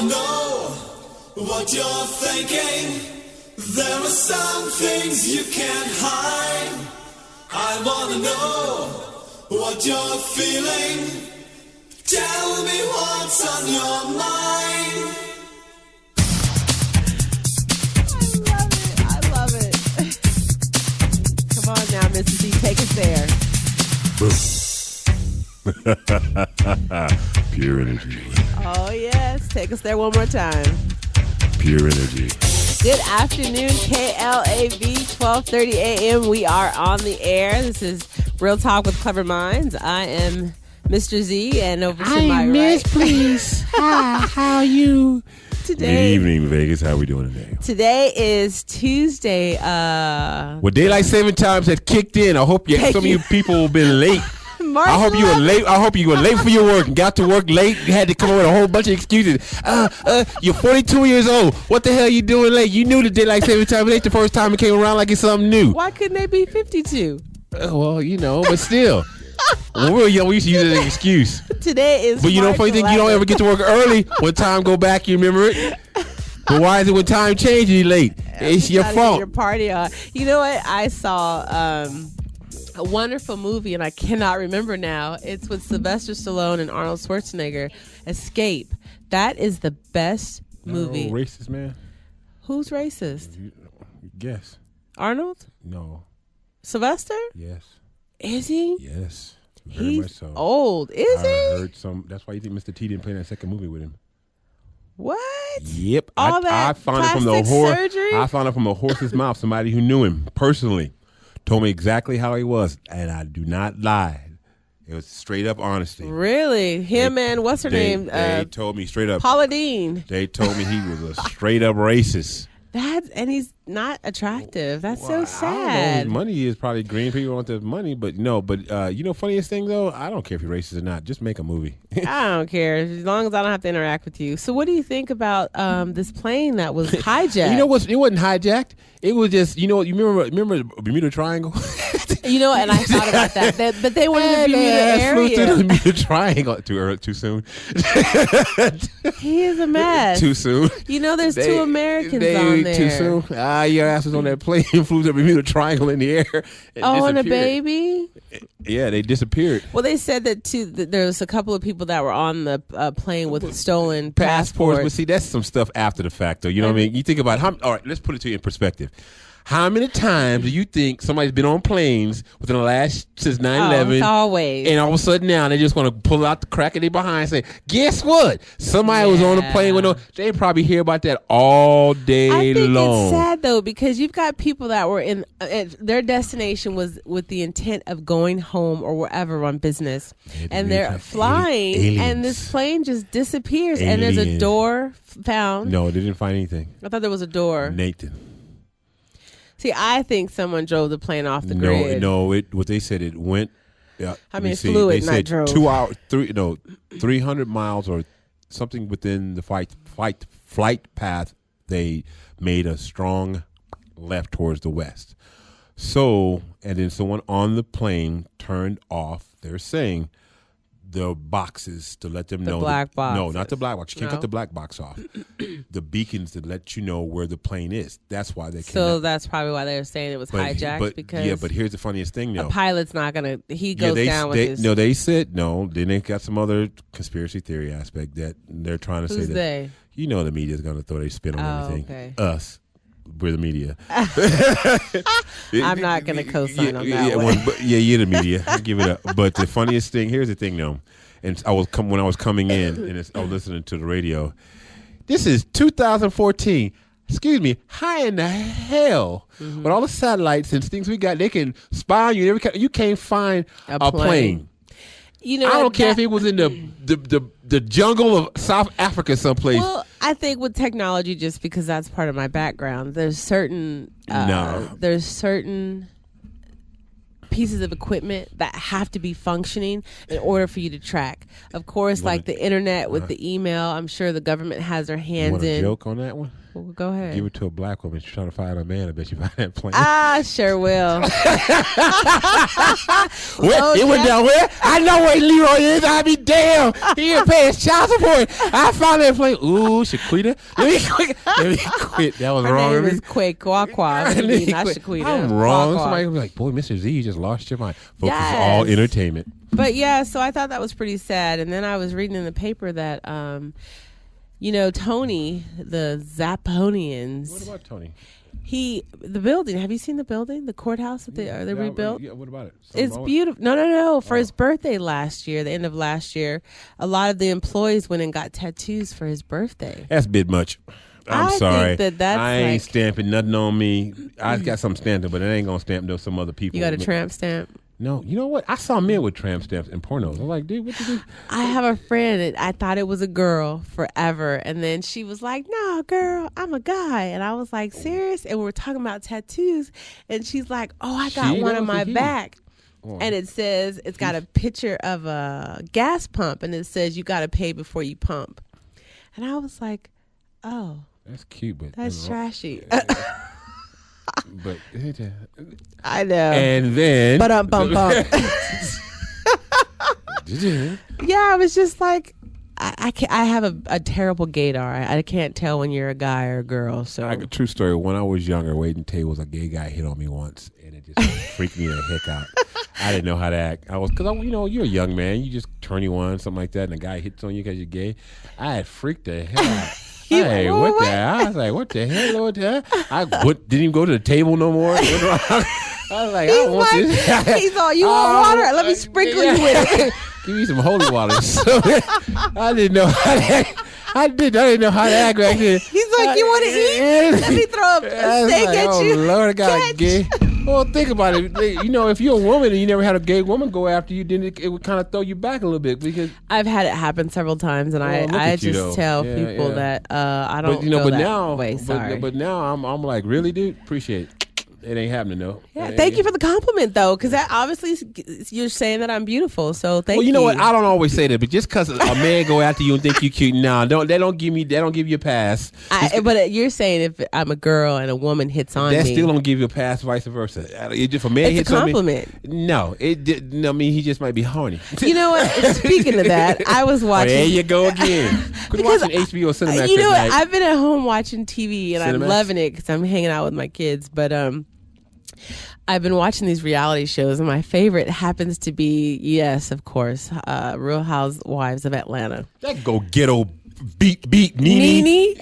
wanna know what you're thinking. There are some things you can't hide. I wanna know what you're feeling. Tell me what's on your mind. I love it. Come on now, Mrs. C, take us there. Pure energy. Oh, yes. Take us there one more time. Pure energy. Good afternoon, KLAV, 1230 a.m. We are on the air. This is Real Talk with Clever Minds. I am Mr. Z, and over to my Miss, right. please. Hi, how are you? Today, Good evening, Vegas. How we doing today? Today is Tuesday. Well, daylight saving times has kicked in. I hope some of you people have been late. I hope you were late. I hope you were late for your work and got to work late. You had to come up with a whole bunch of excuses. You're 42 years old. What the hell are you doing late? You knew the daylight saving time was late the first time it came around like it's something new. Why couldn't they be 52? Well, but still. When we were young, we used to use it as an excuse. Today is But funny thing, you don't ever get to work early. When time go back, you remember it. But why is it when time changes, you late? It's your fault. Your party on. You know what? I saw a wonderful movie, and I cannot remember now. It's with Sylvester Stallone and Arnold Schwarzenegger. Escape. That is the best movie. No, racist man. Who's racist? Guess. Arnold? No. Sylvester? Yes. Is he? Yes. Very much so. Old. Is he? I heard some. That's why you think Mr. T didn't play in that second movie with him. What? Yep. All that I found it from surgery? I found it from a horse's mouth. Somebody who knew him personally told me exactly how he was, and I do not lie. It was straight up honesty. Really? Him and what's her name? They told me straight up. Paula Deen. They told me he was a straight up racist. And he's not attractive. That's so I don't know. sad. His money is probably green. People want the money, but no. But funniest thing though, I don't care if you're racist or not. Just make a movie. I don't care as long as I don't have to interact with you. So, what do you think about this plane that was hijacked? You know what? It wasn't hijacked. It was just you remember Bermuda Triangle. And I thought about that. But they were in the Bermuda area. Flew through the Bermuda Triangle too soon. He is a mess. Too soon. There's two Americans on there. Too soon. Your ass was on that plane, flew the Bermuda Triangle in the air. And a baby? Yeah, they disappeared. Well, they said that there was a couple of people that were on the plane with stolen passports. But see, that's some stuff after the fact, though. You know what I mean? You think about all right, let's put it to you in perspective. How many times do you think somebody's been on planes within the last since 9/11? It's always. And all of a sudden now they just want to pull out the crack of their behind and say, guess what? Somebody was on a plane with they probably hear about that all day long. I think it's sad though because you've got people that were in their destination was with the intent of going home or wherever on business, and they're flying, and this plane just disappears, and there's a door found. No, they didn't find anything. I thought there was a door. Nathan. See, I think someone drove the plane off the grid. No. What they said it went. Yeah, it flew it, not drove. 2 hours, 300 miles or something within the flight path. They made a strong left towards the west. So, and then someone on the plane turned off. They're saying the boxes to let them know. The black box. No, not the black box. You can't cut the black box off. The beacons to let you know where the plane is. That's why they. So that's probably why they were saying it was hijacked because. But here's the funniest thing, though. A pilot's not gonna. He goes down with his. No, they said no. Then they got some other conspiracy theory aspect that they're trying to say that. They? You know, the media's gonna throw their spin on everything. Okay. Us. We're the media. I'm not going to co-sign on that one. You're the media. Give it up. But the funniest thing, here's the thing, though. And when I was coming in, and I was listening to the radio. This is 2014. Excuse me. How in the hell, with all the satellites and things we got, they can spy on you. You can't find a plane. I don't care if it was in the jungle of South Africa someplace. Well, I think with technology, just because that's part of my background, there's certain pieces of equipment that have to be functioning in order for you to track. Of course, like the internet with the email, I'm sure the government has their hands in. You want a joke on that one? Well, go ahead. Give it to a black woman. She's trying to find a man. I bet you find that plane. I sure will. It went down where? I know where Leroy is. I be damn. He ain't paying child support. I found that plane. Ooh, Shaquita. Let me quit. That was Her wrong. name is Quaqua. Not Shaquita. I'm wrong. Quaqua. Somebody will be like, boy, Mr. Z, you just lost your mind. Focus Yes. all entertainment. But yeah, so I thought that was pretty sad. And then I was reading in the paper that, Tony, the Zapponians. What about Tony? The building. Have you seen the building? The courthouse that they rebuilt? Yeah, what about it? It's beautiful. No. For his birthday last year, the end of last year, a lot of the employees went and got tattoos for his birthday. That's a bit much. I'm sorry. That's I ain't like, stamping nothing on me. I got some stamping, but it ain't gonna stamp some other people. you got a tramp stamp? No, you know what? I saw men with tramp stamps in pornos. I'm like, dude, what you do? I have a friend and I thought it was a girl forever. And then she was like, no, girl, I'm a guy. And I was like, serious? And we were talking about tattoos. And she's like, oh, I got one on my back. And it says, it's got a picture of a gas pump. And it says, you got to pay before you pump. And I was like, oh. That's cute, but that's trashy. But I know. And then But yeah, I was just like, I have a terrible gaydar. I can't tell when you're a guy or a girl. So a true story. When I was younger, waiting tables, a gay guy hit on me once, and it just freaked me the heck out. I didn't know how to act. You're a young man. You just 21, something like that, and a guy hits on you because you're gay. I had freaked the hell out. Hey, what the? I was like, what the hell? What the? Didn't even go to the table no more. I was like, I want this. He's all, you want water? Let me sprinkle you with it. Give me some holy water. So, I didn't know how to act. I didn't know how to act right here. He's like, you want to eat? Let me throw a steak at you. Oh, Lord, I got a gay. Well, think about it. If you're a woman and you never had a gay woman go after you, then it would kind of throw you back a little bit because I've had it happen several times, and I just tell people that I don't go that way. Sorry, but now I'm like, really, dude? Appreciate it. It ain't happening though. Yeah, thank you for the compliment though, because that obviously you're saying that I'm beautiful. So thank you. Well, you know what? I don't always say that, but just because a man go after you and think you cute, they don't give you a pass. But you're saying if I'm a girl and a woman hits on me, that still don't give you a pass, vice versa. If a man hits on me, no, he just might be horny. You know what? Speaking of that, I was watching. There you go again. Quit watching HBO Cinemax. You know what? I've been at home watching TV and I'm loving it because I'm hanging out with my kids, but I've been watching these reality shows, and my favorite happens to be, yes, of course, Real Housewives of Atlanta. That go ghetto beat Nene.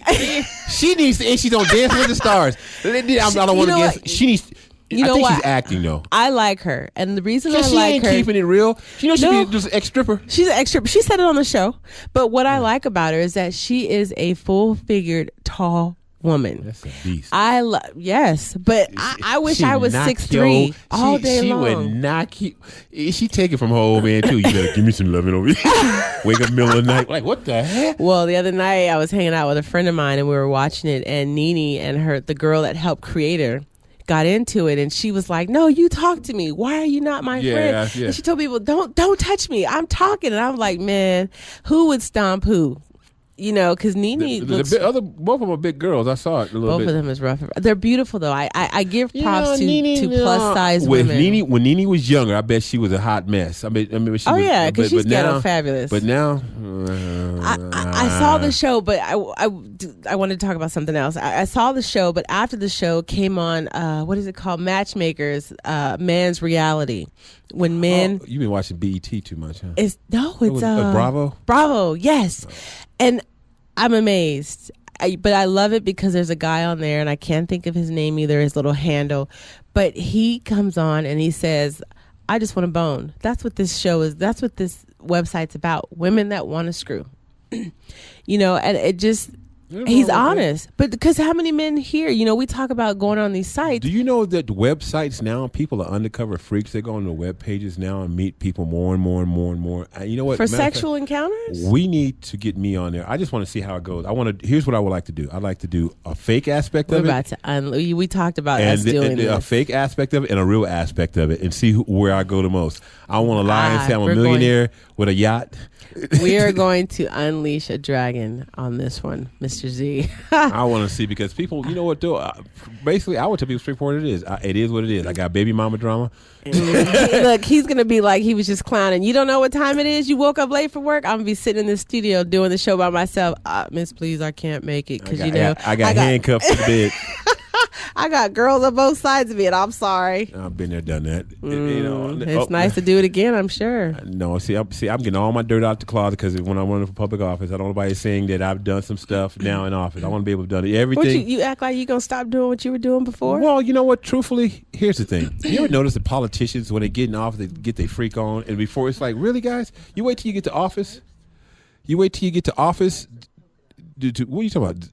She needs to, and she's on Dancing with the Stars. I don't want to guess. She needs. I think she's acting though. I like her, and the reason I like her, she ain't keeping it real. She knows she's just an ex-stripper. She's an ex-stripper. She said it on the show. But what I like about her is that she is a full-figured, tall woman. That's a beast. Yes, but I wish I was 6'3" all day long. She would knock you. She take it from her old man too. You better give me some loving over here. Wake up middle of the night, like what the heck? Well, the other night I was hanging out with a friend of mine and we were watching it, and Nene and the girl that helped create her, got into it, and she was like, "No, you talk to me. Why are you not my friend?" Yeah. And she told people, "Don't touch me. I'm talking." And I'm like, "Man, who would stomp who?" Because Nene looks... both of them are big girls. I saw it a little bit. Both of them is rough. They're beautiful, though. I give props to plus-size women. When Nene was younger, I bet she was a hot mess. I mean, because she's ghetto fabulous. But now... I saw the show, but I wanted to talk about something else. I saw the show, but after the show came on, what is it called? Matchmakers, Man's Reality. When men... You've been watching BET too much, huh? It's Bravo? Bravo, yes. And I'm amazed. But I love it because there's a guy on there, and I can't think of his name either, his little handle. But he comes on and he says, I just want to bone. That's what this show is. That's what this website's about. Women that want to screw. And it just... He's honest. But because how many men here, we talk about going on these sites. Do you know that websites now, people are undercover freaks. They go on the web pages now and meet people more and more and more and more. You know what? For sexual encounters? We need to get me on there. I just want to see how it goes. Here's what I would like to do. I'd like to do a fake aspect of it. We talked about us doing this. A fake aspect of it and a real aspect of it and see where I go the most. I want to lie and say I'm a millionaire with a yacht. We are going to unleash a dragon on this one, Mr. Z. I want to see because people, you know what, though? Basically, I would tell people straightforward it is. It is what it is. I got baby mama drama. Look, he's going to be like he was just clowning. You don't know what time it is? You woke up late for work? I'm going to be sitting in the studio doing the show by myself. Miss, please, I can't make it because, I got handcuffs to the bed. I got girls on both sides of it. I'm sorry. I've been there, done that. It's nice to do it again, I'm sure. No, I'm getting all my dirt out the closet because when I'm running for public office, I don't want nobody saying that I've done some stuff now in office. I want to be able to do everything. You act like you're going to stop doing what you were doing before? Well, you know what? Truthfully, here's the thing. You ever notice the politicians, when they get in office, they get their freak on, and before it's like, really, guys? You wait till you get to office? What are you talking about?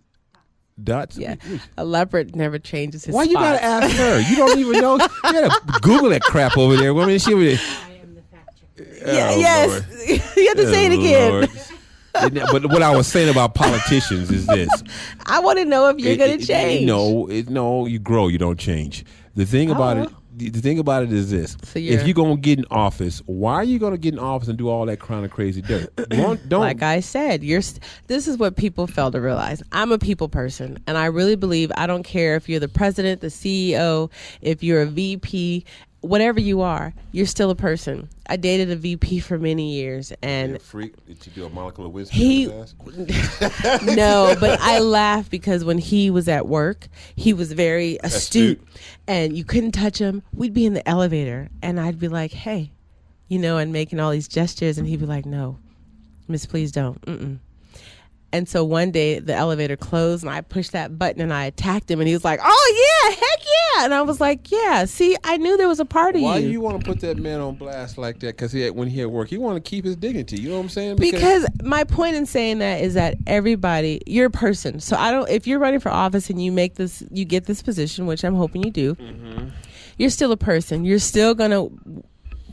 Dots? Yeah, a leopard never changes his Why spots. You gotta ask her? You don't even know. You gotta Google that crap over there. I mean, she over there. I am the fact checker. Yes, you have to say it again. But what I was saying about politicians is this. I want to know if you're going to change. No, you grow, you don't change. The thing about it. The thing about it is this: if you're gonna get in office, why are you gonna get in office and do all that kind of crazy dirt? Don't. Like I said, this is what people fail to realize. I'm a people person, and I really believe I don't care if you're the president, the CEO, if you're a VP, whatever you are, you're still a person. I dated a VP for many years, and you're a freak. Did you do a molecule of whiskey? No, but I laugh because when he was at work, he was very astute, and you couldn't touch him. We'd be in the elevator, and I'd be like, "Hey," and making all these gestures, and he'd be like, "No, Miss, please don't." And so one day the elevator closed and I pushed that button and I attacked him and he was like, "Oh yeah, heck yeah." And I was like, "Yeah, see, I knew there was a part of you." Why do you want to put that man on blast like that? Because when he at work, he want to keep his dignity. You know what I'm saying? Because my point in saying that is that everybody, you're a person. So if you're running for office and you get this position, which I'm hoping you do, you're still a person. You're still going to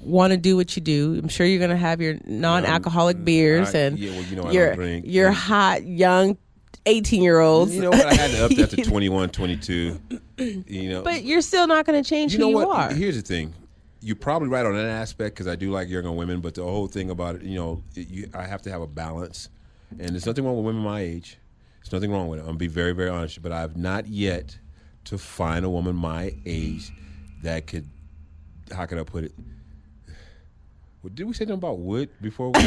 want to do what you do. I'm sure you're going to have your non-alcoholic beers and your hot young 18-year-olds. You know what? I had to up that to 21, 22. But you're still not going to change who you are. Here's the thing. You're probably right on that aspect because I do like younger women, but the whole thing about it, I have to have a balance. And there's nothing wrong with women my age. There's nothing wrong with it. I'm going to be very, very honest. But I have not yet to find a woman my age that could, how can I put it? Well, did we say something about wood before we?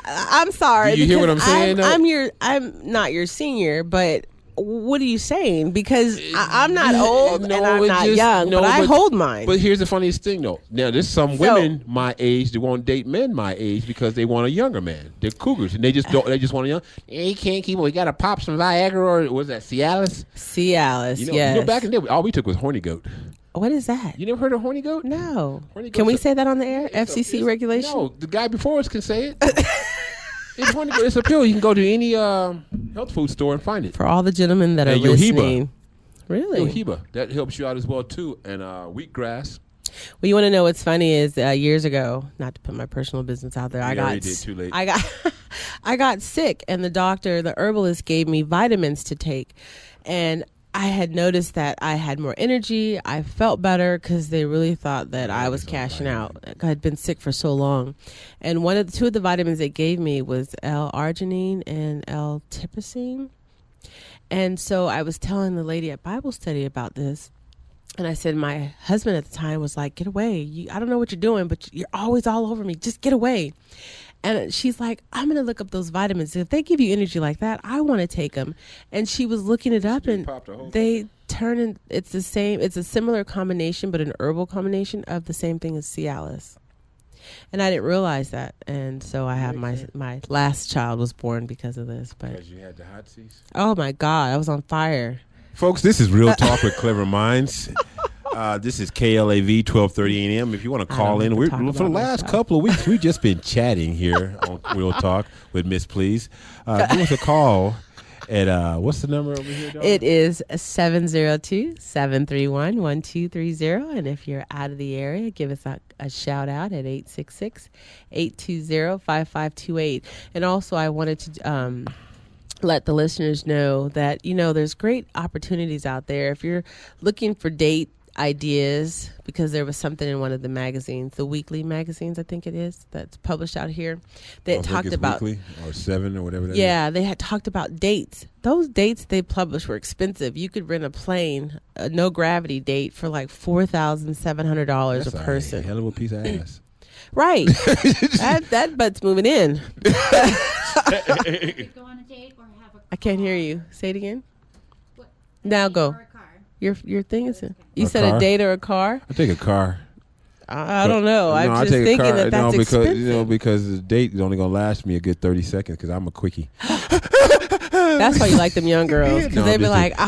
I'm sorry. Do you hear what I'm saying? I'm not your senior, but what are you saying? Because I'm not old and I'm not young, but I hold mine. But here's the funniest thing, though. Now, there's some women my age that won't date men my age because they want a younger man. They're cougars, and they just want a young. He can't keep him. We got to pop some Viagra or what was that Cialis? Cialis, yes. Back in the day, all we took was horny goat. What is that? You never heard of horny goat? No. Can we say that on the air? FCC regulation? No, the guy before us can say it. It's a pill. You can go to any health food store and find it. For all the gentlemen that are listening. Really? Yohiba. That helps you out as well, too. And wheatgrass. Well, you want to know what's funny is years ago, not to put my personal business out there, I got sick, and the herbalist gave me vitamins to take. And I had noticed that I had more energy. I felt better because they really thought that I was cashing out. I had been sick for so long. And two of the vitamins they gave me was L-arginine and L-tipazine. And so I was telling the lady at Bible study about this. And I said, my husband at the time was like, "Get away. I don't know what you're doing, but you're always all over me. Just get away." And she's like, "I'm going to look up those vitamins. If they give you energy like that, I want to take them." And she was looking it up, and they turn in. It's the same. It's a similar combination, but an herbal combination of the same thing as Cialis. And I didn't realize that. And so I have my last child was born because of this. But because you had the hot seas? Oh, my God. I was on fire. Folks, this is Real Talk with Clever Minds. This is KLAV 1230 AM. If you want to call in, for the last couple of weeks, we've just been chatting here on Real Talk with Miss Please. Give us a call at, what's the number over here, Dawn? It is 702-731-1230. And if you're out of the area, give us a shout out at 866-820-5528. And also, I wanted to let the listeners know that, there's great opportunities out there. If you're looking for date ideas, because there was something in one of the magazines, the weekly magazines, I think it is, that's published out here, that talked about weekly or 7 or whatever that is. They had talked about dates. Those dates they published were expensive. You could rent a plane, a no gravity date, for like $4,700 a person. A hell of a piece of ass. Right. that butt's moving in. Go on a date or have a I can't hear you. Say it again. What, Now date go. or a car? Your thing is you A said car? a date or a car? I take a car. I don't know. I'm I just take a thinking car. that's expensive. Because the date is only gonna last me a good 30 seconds because I'm a quickie. That's why you like them young girls, because No, they be just like,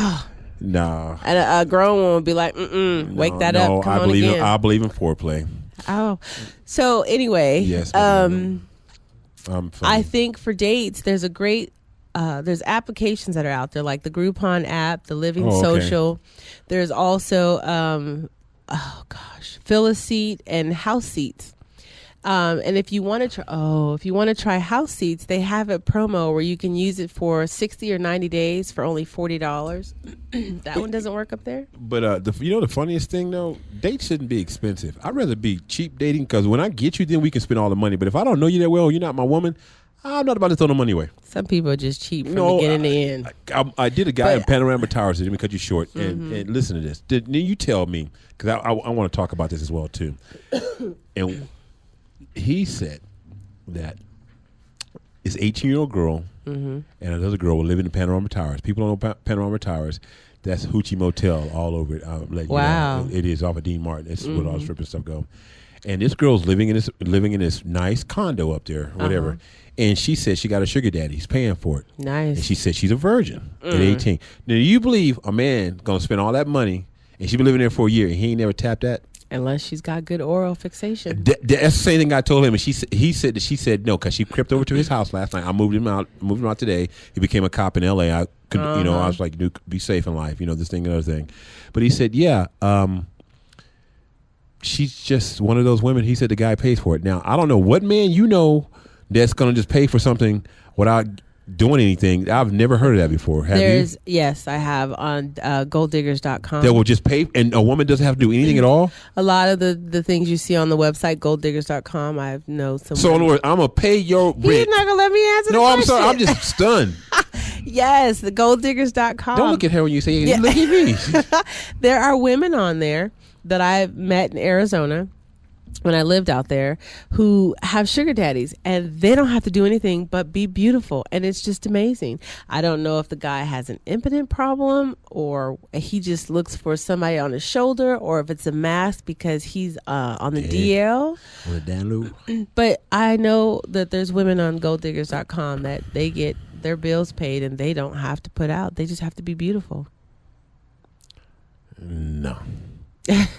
No. and a grown one would be like, wake that up. Come on again. I believe in foreplay. Oh, so anyway, Yes. I think for dates, there's a great, there's applications that are out there, like the Groupon app, the Living Social. There's also, Fill a Seat and House Seats. And if you want to try House Seats, they have a promo where you can use it for 60 or 90 days for only $40. That one doesn't work up there. But the funniest thing though, dates shouldn't be expensive. I'd rather be cheap dating because when I get you, then we can spend all the money. But if I don't know you that well, you're not my woman, I'm not about to throw the money away. Some people are just cheap from the beginning to end. I did a guy in Panorama Towers. Let me cut you short. And listen to this. Then you tell me, because I want to talk about this as well too. And he said that this 18-year-old girl and another girl were living in Panorama Towers. People don't know Panorama Towers. That's Hoochie Motel all over it. Wow. It is off of Dean Martin. It's where all the stripping stuff go. And this girl's living in this nice condo up there, whatever. And she said she got a sugar daddy. He's paying for it. Nice. And she said she's a virgin at 18. Now, do you believe a man going to spend all that money and she been living there for a year and he ain't never tapped that? Unless she's got good oral fixation. That's the same thing I told him. And she said no, because she crept over to his house last night. I moved him out today. He became a cop in L.A. I could, I was like, dude, be safe in life, this thing and other thing. But he said, she's just one of those women. He said the guy pays for it. Now, I don't know what man that's going to just pay for something without doing anything. I've never heard of that before. Have you? Yes, I have on golddiggers.com. That will just pay, and a woman doesn't have to do anything at all? A lot of the things you see on the website, golddiggers.com, I know some. So, in other words, I'm going to pay your rent. He's not going to let me answer the question. No, I'm sorry. I'm just stunned. Yes, the golddiggers.com. Don't look at her when you say, look at me. There are women on there that I've met in Arizona when I lived out there who have sugar daddies, and they don't have to do anything but be beautiful, and it's just amazing. I don't know if the guy has an impotent problem or he just looks for somebody on his shoulder, or if it's a mask because he's on the DL. Or the download. But I know that there's women on golddiggers.com that they get their bills paid and they don't have to put out. They just have to be beautiful. No.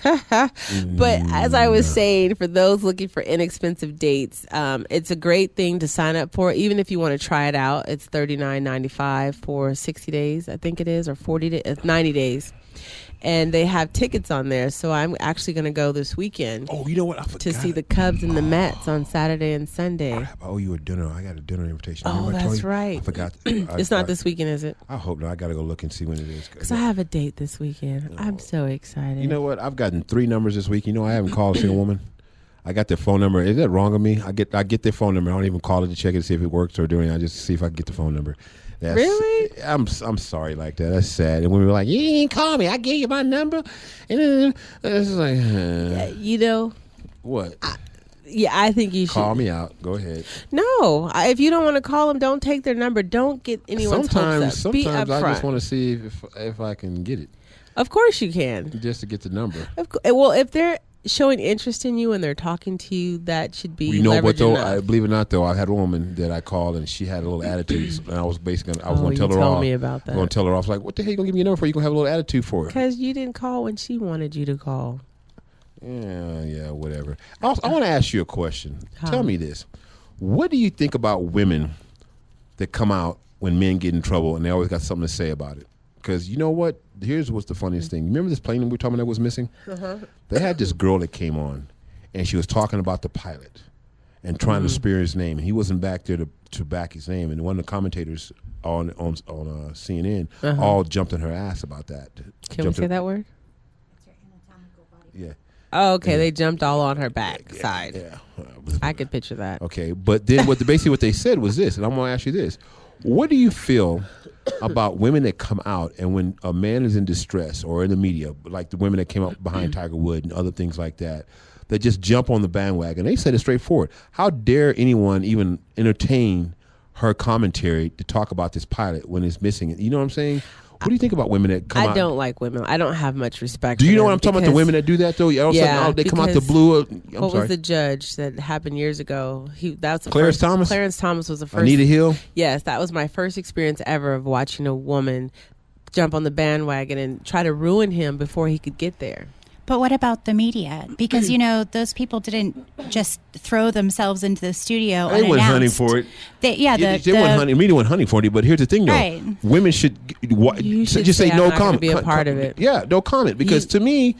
But as I was saying, for those looking for inexpensive dates, it's a great thing to sign up for. Even if you want to try it out, it's $39.95 for 60 days, I think it is, or 90 days. And they have tickets on there, so I'm actually going to go this weekend. Oh, you know what? I forgot. To see the Cubs and the Mets on Saturday and Sunday. I owe you a dinner. I got a dinner invitation. Oh, Remember I told that's you? right. I forgot. It's not this weekend, is it? I hope not. I got to go look and see when it is. Because I have a date this weekend. I'm so excited. You know what? I've gotten 3 numbers this week. I haven't called a single woman. I got their phone number. Is that wrong of me? I get their phone number. I don't even call it to check it to see if it works or doing it. I just see if I can get the phone number. Really? I'm sorry like that. That's sad. And when we were like, you didn't call me. I gave you my number. And it's like, what? I think you should. Call me out. Go ahead. No. If you don't want to call them, don't take their number. Don't get anyone's hopes up. Be Sometimes I upfront. just want to see if I can get it. Of course you can. Just to get the number. Well, if they're showing interest in you and they're talking to you, that should be But though, enough. believe it or not, though, I had a woman that I called and she had a little attitude, and I was basically going to tell her off. Me about that. I was going to tell her off. Like, what the hell you going to give me your number for? You going to have a little attitude for her? Because you didn't call when she wanted you to call. Yeah, whatever. I want to ask you a question. Tell me this. What do you think about women that come out when men get in trouble and they always got something to say about it? Because you know what? Here's what's the funniest thing. Remember this plane we were talking about that was missing? Uh-huh. They had this girl that came on, and she was talking about the pilot and trying to spare his name. And he wasn't back there to back his name. And one of the commentators on CNN all jumped in her ass about that. Can we say that word? It's her anatomical body. Yeah. Oh, okay. Yeah. They jumped all on her back side. Yeah. I could picture that. Okay. But then basically what they said was this, and I'm going to ask you this. What do you feel about women that come out and when a man is in distress or in the media, like the women that came out behind Tiger Woods and other things like that, that just jump on the bandwagon? They said it straightforward. How dare anyone even entertain her commentary to talk about this pilot when it's missing? You know what I'm saying? What do you think about women that come out? I don't like women. I don't have much respect. Do you know what I'm talking about? The women that do that though. They come out the blue. What was the judge that happened years ago? That was Clarence Thomas. Clarence Thomas was the first. Anita Hill. Yes, that was my first experience ever of watching a woman jump on the bandwagon and try to ruin him before he could get there. But what about the media? Because, those people didn't just throw themselves into the studio unannounced. They weren't hunting for it. The media wasn't hunting for it. But here's the thing, though. Right. Women should just say no comment. Be a part of it. Yeah, no comment. Because to me,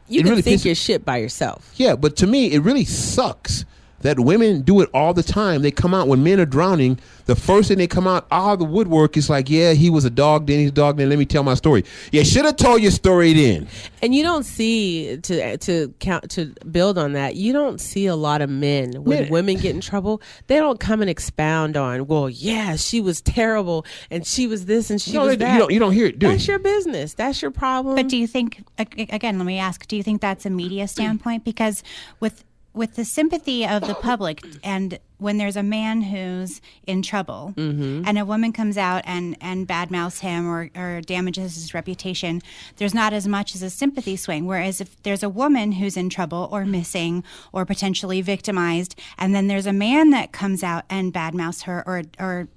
you can really think your shit by yourself. Yeah, but to me, it really sucks that women do it all the time. They come out when men are drowning. The first thing they come out, the woodwork is like, yeah, he was a dog then, he's a dog then. Let me tell my story. You should have told your story then. And you don't see, to build on that, you don't see a lot of men when women get in trouble. They don't come and expound on, well, yeah, she was terrible and she was this and she was that. You don't hear it, do you? That's your business. That's your problem. But do you think, again, let me ask, do you think that's a media standpoint? Because with the sympathy of the public, and when there's a man who's in trouble and a woman comes out and badmouths him or damages his reputation, there's not as much as a sympathy swing. Whereas if there's a woman who's in trouble or missing or potentially victimized, and then there's a man that comes out and badmouths her or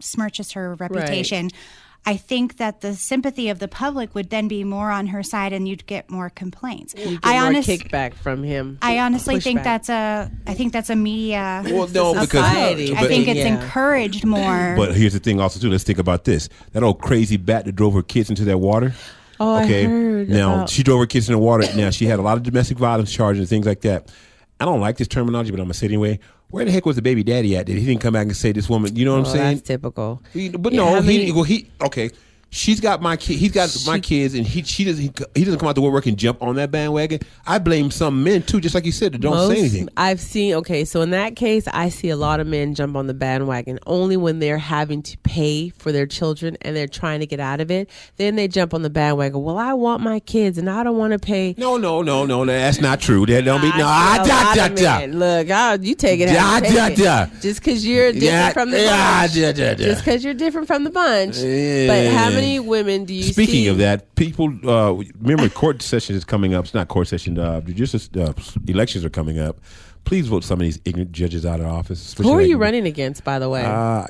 smirches her reputation, right. I think that the sympathy of the public would then be more on her side, and you'd get more complaints. More kickback from him. I honestly think that's a media. Well, no, society. I think it's encouraged more. But here's the thing, also too. Let's think about this. That old crazy bat that drove her kids into that water. Oh, okay. I heard. Now she drove her kids in the water. Now she had a lot of domestic violence charges and things like that. I don't like this terminology, but I'm gonna say it anyway. Where the heck was the baby daddy at that he didn't come back and say this woman? You know what I'm saying? That's typical. But no, okay. She's got my kid. He's got my kids, and he doesn't come out to work and jump on that bandwagon. I blame some men too, just like you said, that don't say anything. I've seen. Okay, so in that case, I see a lot of men jump on the bandwagon only when they're having to pay for their children and they're trying to get out of it. Then they jump on the bandwagon. Well, I want my kids, and I don't want to pay. No, that's not true. That don't be Look, you take it. Just because you're different from the bunch. Just because you're different from the bunch. But how many women do you see? Speaking of that, people remember court session is coming up. It's not court session. Elections are coming up. Please vote some of these ignorant judges out of office. Who are you running against, by the way?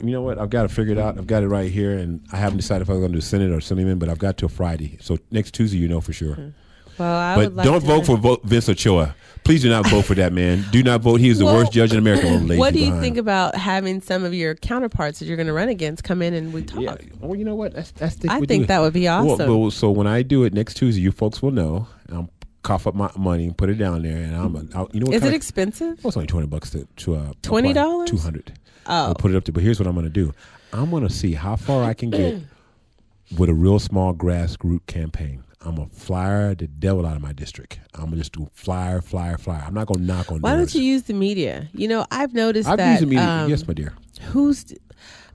You know what? I've got to figure it out. I've got it right here, and I haven't decided if I'm going to do Senate or Assemblyman, but I've got till Friday. So next Tuesday, for sure. Well, don't vote for Vince Ochoa. Please do not vote for that man. Do not vote. He is the worst judge in America. What do you think about having some of your counterparts that you're going to run against come in and we talk? Yeah. Well, you know what? I think that would be awesome. So when I do it next Tuesday, you folks will know. I'll cough up my money and put it down there. And is it expensive? Well, it's only $20 to $20? $200. I'll put it up there. But here's what I'm going to do. I'm going to see how far I can get with a real small grassroots campaign. I'm going to flyer the devil out of my district. I'm going to just do flyer. I'm not going to knock on doors. Why don't you use the media? I've noticed that. I've used the media. Yes, my dear.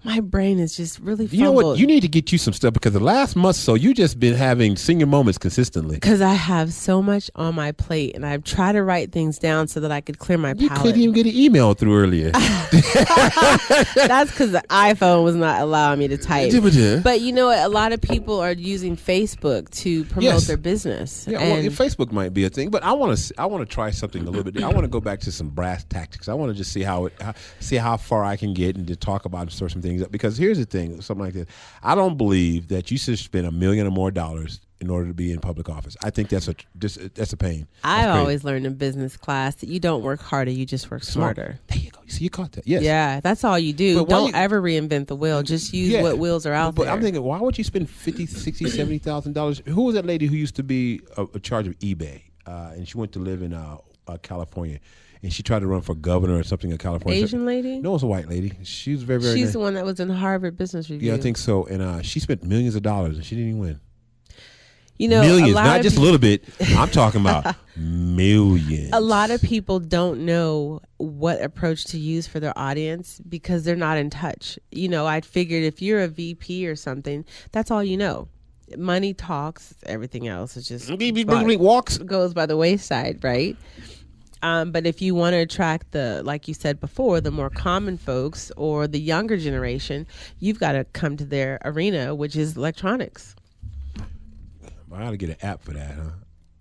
My brain is just really fumbled. You know what? You need to get you some stuff because the last month or so, you just been having senior moments consistently. Because I have so much on my plate, and I've tried to write things down so that I could clear my palate. You couldn't even get an email through earlier. That's because the iPhone was not allowing me to type. But you know what? A lot of people are using Facebook to promote their business. Yeah, well, Facebook might be a thing, but I want to try something a little bit. I want to go back to some brass tactics. I want to just see how far I can get and to talk about some things. Because here's the thing, something like this. I don't believe that you should spend $1 million or more in order to be in public office. I think that's a pain. I've always learned in business class that you don't work harder, you just work smarter. There you go. You see, you caught that. Yes. Yeah, that's all you do. But don't ever reinvent the wheel. Just use what wheels are out there. But I'm thinking, why would you spend $50,000, $60,000, $70,000? Who was that lady who used to be in charge of eBay? And she went to live in California. And she tried to run for governor or something in California. Asian lady? No, it was a white lady. She was very, very She's nice. the one that was in Harvard Business Review. Yeah, I think so. And she spent millions of dollars, and she didn't even win. You know, millions, not just a little bit. I'm talking about millions. A lot of people don't know what approach to use for their audience because they're not in touch. You know, I figured if you're a VP or something, that's all you know. Money talks. Everything else is just goes by the wayside, right? But if you want to attract like you said before, the more common folks or the younger generation, you've got to come to their arena, which is electronics. I got to get an app for that, huh?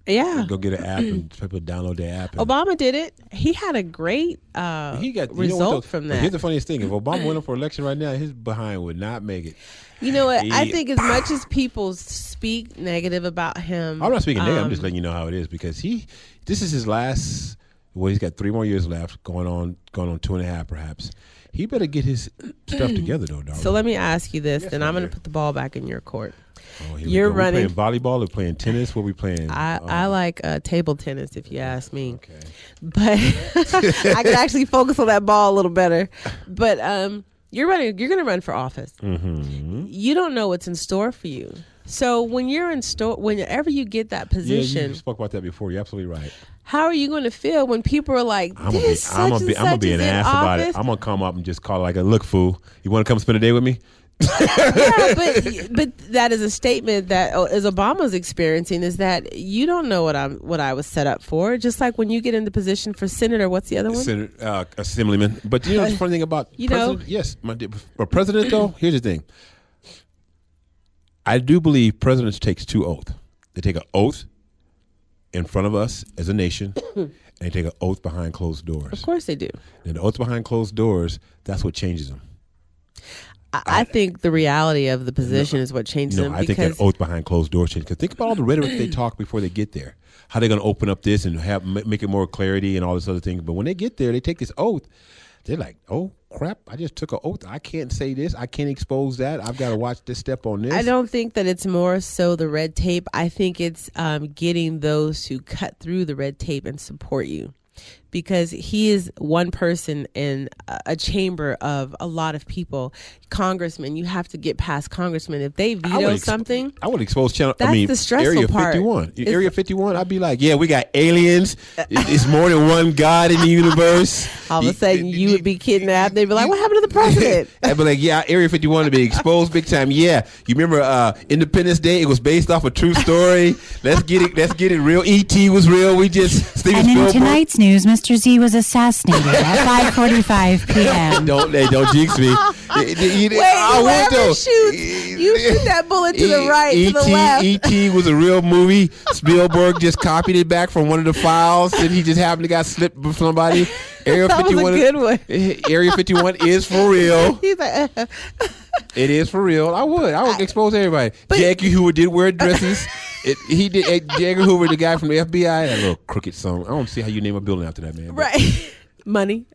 Yeah. Go get an app and people download the app. Obama did it. He had a great result from that. Here's the funniest thing. If Obama went up for election right now, his behind would not make it. You know what? I think as much as people speak negative about him. I'm not speaking negative. I'm just letting you know how it is because this is his last... Well, he's got 3 more years left, going on 2.5 perhaps. He better get his stuff together, though, darling. So let me ask you this, then I'm going to put the ball back in your court. Oh, You're running. We playing volleyball or playing tennis? What are we playing? I like table tennis, if you ask me. Okay. But I could actually focus on that ball a little better. But you're going to run for office. Mm-hmm. You don't know what's in store for you. So when you're in store, whenever you get that position, yeah, you spoke about that before. You're absolutely right. How are you going to feel when people are like, I'm gonna be an ass about it. I'm gonna come up and just call it like, look, fool, you want to come spend a day with me? Yeah, but that is a statement that as Obama's experiencing is that you don't know what I was set up for. Just like when you get in the position for senator, what's the other one? Senator, assemblyman. But you know the funny thing about president? Yes, but president though. Here's the thing. I do believe presidents takes 2 oaths. They take an oath in front of us as a nation, and they take an oath behind closed doors. Of course they do. And the oath behind closed doors, that's what changes them. I think the reality of the position is what changes them. I think that oath behind closed doors changes. Because think about all the rhetoric they talk before they get there. How they're going to open up this and make it more clarity and all this other things. But when they get there, they take this oath. They're like, oh, crap, I just took an oath. I can't say this. I can't expose that. I've got to watch this step on this. I don't think that it's more so the red tape. I think it's getting those who cut through the red tape and support you. Because he is one person in a chamber of a lot of people. Congressmen, you have to get past congressmen. If they veto something, I would expose the stressful Area part. 51. Area 51, I'd be like, yeah, we got aliens. It's more than one God in the universe. All of a sudden, you would be kidnapped. They'd be like, what happened to the president? I'd be like, yeah, Area 51 to be exposed big time. Yeah, you remember Independence Day? It was based off a true story. Let's get it real. E.T. was real. Steven Spielberg. In tonight's news, Mr. Z was assassinated at 5:45 p.m. Don't jinx me. Whoever shoots, you shoot that bullet to the right, to the left. E.T. was a real movie. Spielberg just copied it back from one of the files, and he just happened to got slipped with somebody. Area 51 was a good one. Area 51 is for real. He's like, it is for real. I would expose everybody. J. Edgar Hoover did wear dresses. He did. J. Edgar Hoover, the guy from the FBI, that little crooked song. I don't see how you name a building after that, man. Right. Money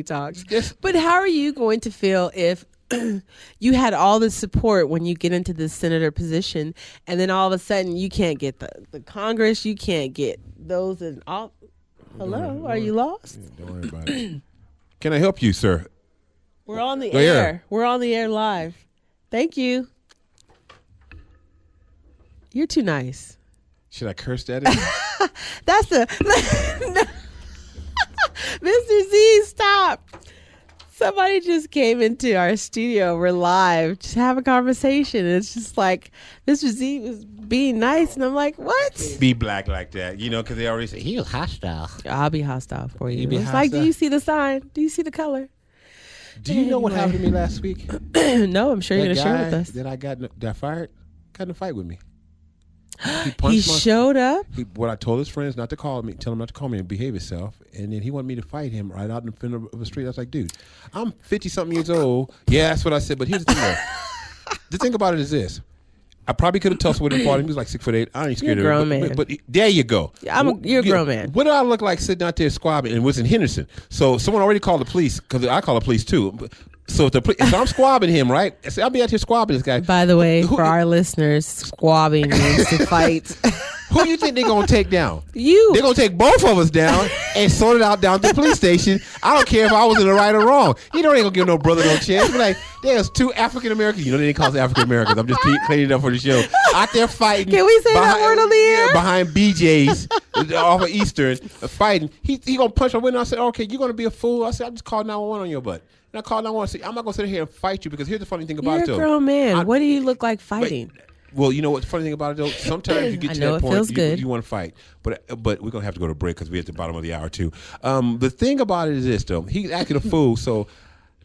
talks. Yes. But how are you going to feel if you had all the support when you get into this senator position, and then all of a sudden you can't get the Congress, you can't get those and all? Hello, are you lost? Yeah, don't worry about it. Can I help you, sir? We're on the air. We're on the air live. Thank you. You're too nice. Should I curse that in? That's Mr. Z, stop. Somebody just came into our studio. We're live, just have a conversation. It's just like Mr. Z was being nice, and I'm like, what? Be black like that, because they already say he was hostile. I'll be hostile for you. Be It's hostile? like, do you see the sign? Do you see the color? Do you know what happened to me last week? No, I'm sure you're gonna share with us. That I got fired, got in a fight with me. He showed up. What I told his friends not to call me, tell him not to call me and behave himself, and then he wanted me to fight him right out in the middle of the street. I was like, dude, I'm 50-something years old. Yeah, that's what I said. But here's the thing, though. The thing about it is this. I probably could have tussled with him, fought him. He was like 6'8". I ain't scared You're a of him. grown man. But there you go. You're a grown man. What do I look like sitting out there squabbing? And it was in Henderson. So someone already called the police, because I call the police too. So if I'm squabbing him, right? I'll be out here squabbing this guy. By the way, for our listeners, squabbing means to fight. Who do you think they're going to take down? You. They're going to take both of us down and sort it out down at the police station. I don't care if I was in the right or wrong. They ain't going to give no brother no chance. Be like, there's two African Americans. They didn't call us African Americans. I'm just cleaning it up for the show. Out there fighting. Can we say that word on the air? Yeah, behind BJ's off of Eastern, fighting. He going to punch my window. I said, okay, you're going to be a fool. I said, I just called 911 on your butt. And I called 911 and said, I'm not going to sit here and fight you, because here's the funny thing about it, though. You're a grown man. What do you look like fighting? Well, you know what the funny thing about it, though? Sometimes you get to that point, you want to fight. But we're going to have to go to break because we're at the bottom of the hour, too. The thing about it is this, though. He's acting a fool. So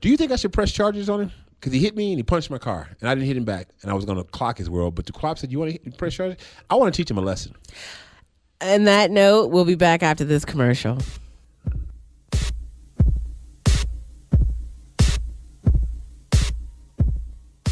do you think I should press charges on him? Because he hit me and he punched my car. And I didn't hit him back. And I was going to clock his world. But the cop said, you want to press charges? I want to teach him a lesson. On that note, we'll be back after this commercial.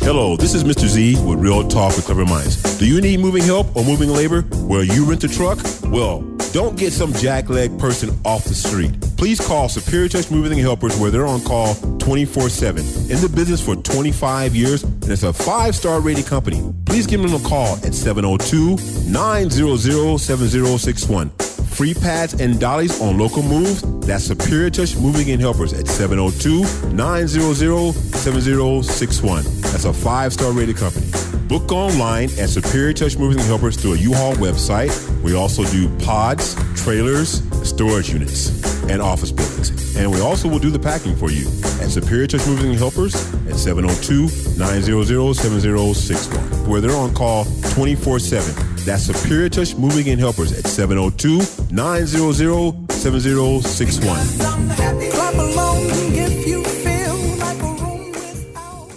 Hello, this is Mr. Z with Real Talk with Clever Minds. Do you need moving help or moving labor where you rent a truck? Well, don't get some jackleg person off the street. Please call Superior Touch Moving Helpers, where they're on call 24/7. In the business for 25 years, and it's a 5-star rated company. Please give them a call at 702-900-7061. Free pads and dollies on local moves. That's Superior Touch Moving and Helpers at 702-900-7061. That's a 5-star rated company. Book online at Superior Touch Moving and Helpers through a U-Haul website. We also do pods, trailers, storage units, and office buildings. And we also will do the packing for you at Superior Touch Moving and Helpers at 702-900-7061, where they're on call 24/7. That's Superior Touch Moving and Helpers at 702-900-7061. Clap along if you feel like a room without.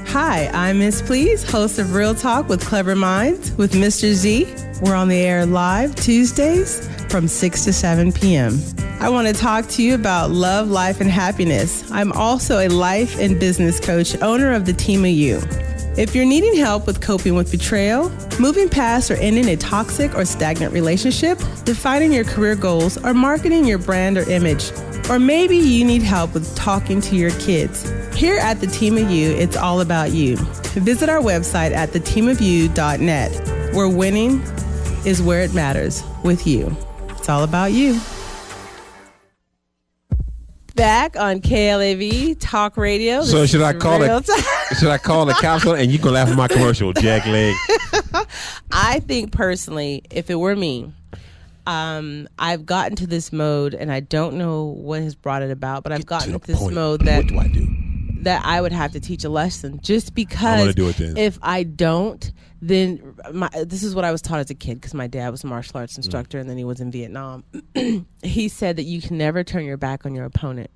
Hi, I'm Miss Please, host of Real Talk with Clever Minds with Mr. Z. We're on the air live Tuesdays from 6 to 7 p.m. I want to talk to you about love, life, and happiness. I'm also a life and business coach, owner of the Team of You. If you're needing help with coping with betrayal, moving past or ending a toxic or stagnant relationship, defining your career goals, or marketing your brand or image, or maybe you need help with talking to your kids, here at the Team of You, it's all about you. Visit our website at theteamofyou.net, where winning is where it matters with you. It's all about you. Back on KLAV Talk Radio. So should I call it? Should I call the cops on? And you can laugh at my commercial, Jack Leg. I think personally, if it were me, I've gotten to this mode, and I don't know what has brought it about, but I've gotten to this mode that what do I do? That I would have to teach a lesson, just I'm because gonna do it then. If I don't, then this is what I was taught as a kid, because my dad was a martial arts instructor and then he was in Vietnam. He said that you can never turn your back on your opponent,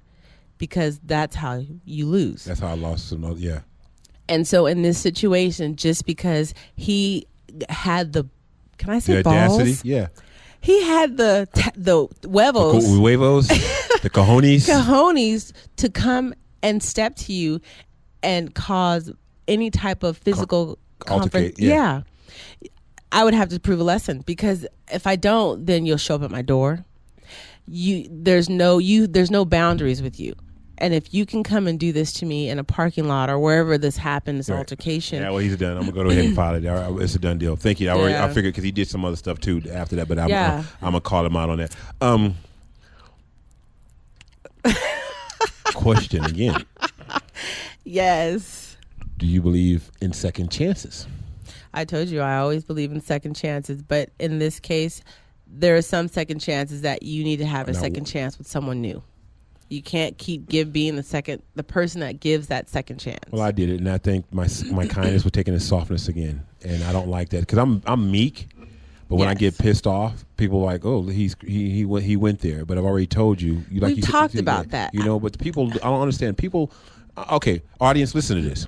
because that's how you lose. That's how I lost some. Yeah. And so in this situation, just because he had the, can I say The balls? audacity? Yeah. He had the huevos. The huevos, the cojones. Cojones to come and step to you and cause any type of physical Altercate, yeah. I would have to prove a lesson, because if I don't, then you'll show up at my door. There's no boundaries with you. And if you can come and do this to me in a parking lot or wherever this happened, this altercation. Yeah, well, he's done. I'm going to go ahead and file it. It's a done deal. Thank you. I figured, because he did some other stuff too after that, but I'm going to call him out on that. Question again. Yes. Do you believe in second chances? I told you I always believe in second chances, but in this case, there are some second chances that you need to have a second chance with someone new. You can't keep being the person that gives that second chance. Well, I did it, and I think my kindness was taking its softness again, and I don't like that because I'm meek. But when I get pissed off, people are like, "Oh, he went there." But I've already told you. We've talked about that. You know, but the people, I don't understand. People, okay, audience, listen to this.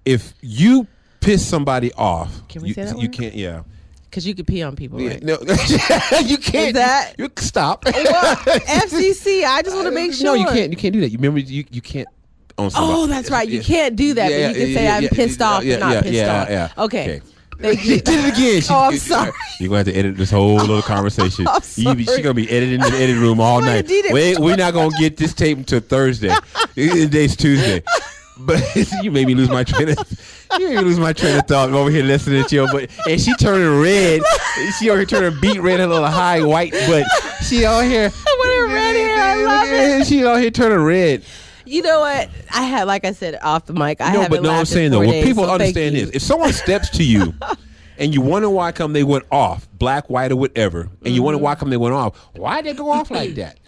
If you piss somebody off, can we say that you can't. Yeah. Because you could pee on people, right? No, you can't. Is that? You stop. Well, FCC, I just want to make sure. No, you can't. You can't do that. You remember, you can't on somebody. Oh, that's right. You can't do that, but you can say I'm pissed off, but not pissed off. Yeah. Okay. Thank you. She did it again. I'm sorry. You're going to have to edit this whole little conversation. She's going to be editing in the edit room all night. We're not going to get this tape until Thursday. Today's Tuesday. But you made me lose my train of thought. I'm over here listening to you, and she turning red. She over here turning beet red, a little high white, but she out here with her red hair. I love it. She out here turning red. You know what? I had, like I said, off the mic. I'm saying though, when people understand this, if someone steps to you and you wonder why come they went off, black, white, or whatever, and you wonder why come they went off, why'd they go off like that?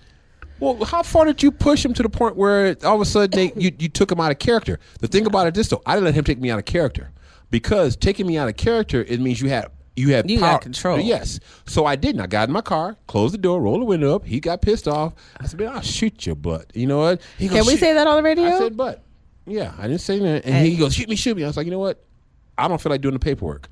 Well, how far did you push him to the point where all of a sudden you took him out of character? The thing about it is, though, I didn't let him take me out of character, because taking me out of character, it means you had power. Got control. Yes. So I didn't. I got in my car, closed the door, rolled the window up. He got pissed off. I said, "Man, I'll shoot your butt." You know what? Can we say that on the radio? I said, "But." Yeah, I didn't say that. And he goes, "Shoot me." I was like, "You know what? I don't feel like doing the paperwork."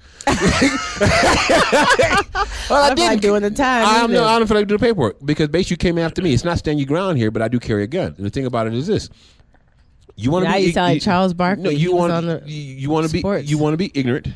Well, I didn't like doing the time. I don't feel like doing the paperwork, because basically you came after me. It's not stand your ground here, but I do carry a gun. And the thing about it is this: you want to be. You sound like Charles Barkley. No, you want to be ignorant.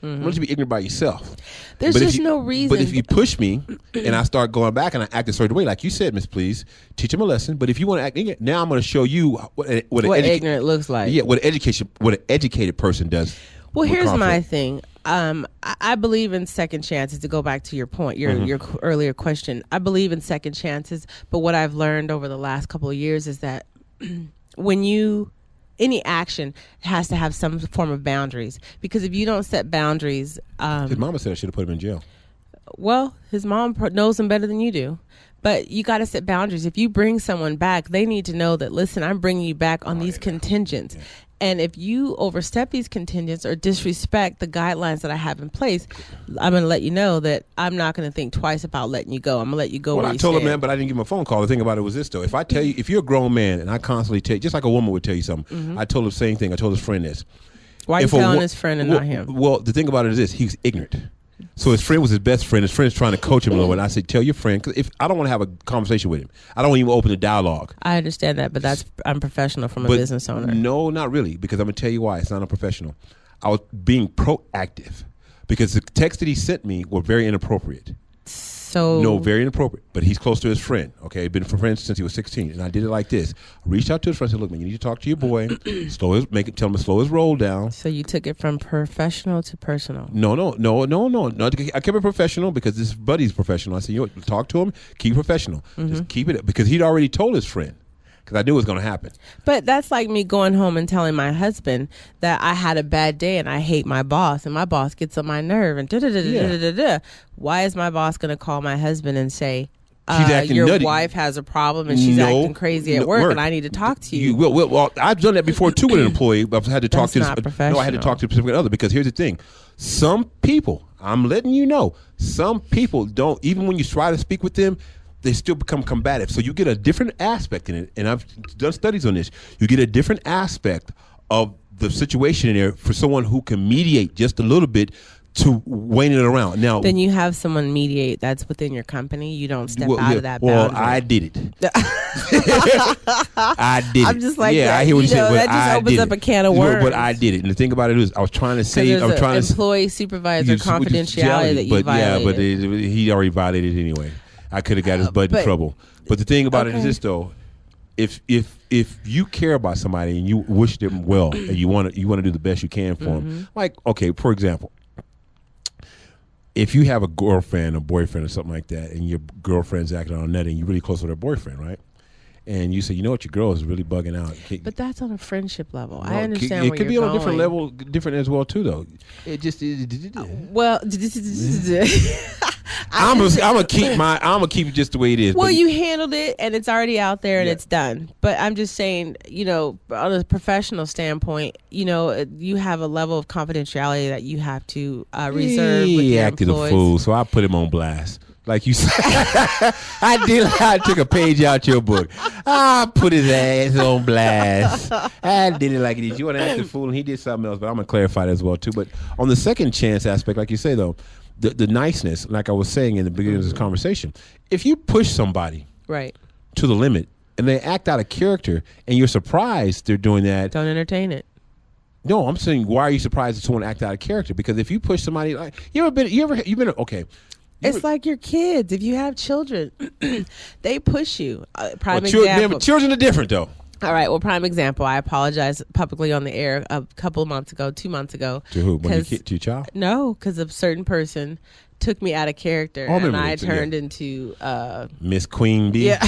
I want you to be ignorant by yourself. There's just no reason. But if you push me and I start going back and I act a certain way, like you said, Miss Please, teach him a lesson. But if you want to act ignorant, now I'm going to show you what ignorant looks like. Yeah, what an educated person does. Well, here's my thing. I believe in second chances. To go back to your point, your earlier question, I believe in second chances. But what I've learned over the last couple of years is that any action has to have some form of boundaries, because if you don't set boundaries, his mama said I should have put him in jail. Well, his mom knows him better than you do. But you got to set boundaries. If you bring someone back, they need to know that, listen, I'm bringing you back on these contingents. Yeah. And if you overstep these contingents or disrespect the guidelines that I have in place, I'm going to let you know that I'm not going to think twice about letting you go. I'm going to let you go. Well, I told him, man, but I didn't give him a phone call. The thing about it was this, though. If I tell you, if you're a grown man and I constantly tell you, just like a woman would tell you something, I told him the same thing. I told his friend this. Why are you telling his friend and not him? Well, the thing about it is this. He's ignorant. So his friend was his best friend. His friend's trying to coach him a little bit. And I said, tell your friend, because if I don't want to have a conversation with him, I don't even open the dialogue. I understand that, but that's unprofessional from a business owner. No, not really, because I'm going to tell you why. It's not unprofessional. I was being proactive, because the texts that he sent me were very inappropriate. No, very inappropriate. But he's close to his friend. Okay, been friends since he was 16, and I did it like this. I reached out to his friend and said, "Look, man, you need to talk to your boy. Tell him to slow his roll down." So you took it from professional to personal. No. I kept it professional because this buddy's professional. I said, you know what, talk to him, keep it professional. Just keep it, because he'd already told his friend. Because I knew it was going to happen. But that's like me going home and telling my husband that I had a bad day and I hate my boss, and my boss gets on my nerve and da-da-da-da-da-da-da. Why is my boss going to call my husband and say, your nutty. Wife has a problem and she's acting crazy at work and I need to talk to you? Well, I've done that before too with an employee. I've had to talk to not professional. I had to talk to a specific other, because here's the thing. Some people, I'm letting you know, some people don't, even when you try to speak with them, they still become combative. So you get a different aspect in it, and I've done studies on this. You get a different aspect of the situation in there for someone who can mediate just a little bit to wane it around. Now, then you have someone mediate that's within your company. You don't step out of that boundary. Well, I did it. I did it. I'm just like, I hear what you said, but that just opens up a can of worms. But I did it. And the thing about it is, I was trying to say, employee supervisor confidentiality that you violated. Yeah, but he already violated it anyway. I could have got his butt in trouble. But the thing about it is this, though. If you care about somebody and you wish them well and you want to do the best you can for them, like, okay, for example, if you have a girlfriend or boyfriend or something like that, and your girlfriend's acting on net and you're really close with her boyfriend, right? And you say, you know what, your girl is really bugging out. But that's on a friendship level. I understand. It could be on a different level, different as well too, though. It just well. I'm gonna keep it just the way it is. Well, you handled it, and it's already out there, and it's done. But I'm just saying, on a professional standpoint, you have a level of confidentiality that you have to reserve with your acted employees. a fool, so I put him on blast. Like you said, I took a page out your book. I put his ass on blast. I did it like it is. You want to act a fool, and he did something else, but I'm going to clarify that as well, too. But on the second chance aspect, like you say, though, the niceness, like I was saying in the beginning of this conversation, if you push somebody right to the limit and they act out of character and you're surprised they're doing that, don't entertain it. No, I'm saying, why are you surprised that someone act out of character? Because if you push somebody, like you've been okay. It's like your kids. If you have children, they push you. Prime example. Children are different, though. All right. Well, prime example. I apologized publicly on the air a couple of months ago, 2 months ago. To who? To your child? No, because a certain person took me out of character, and I turned into Miss Queen Bee. Yeah,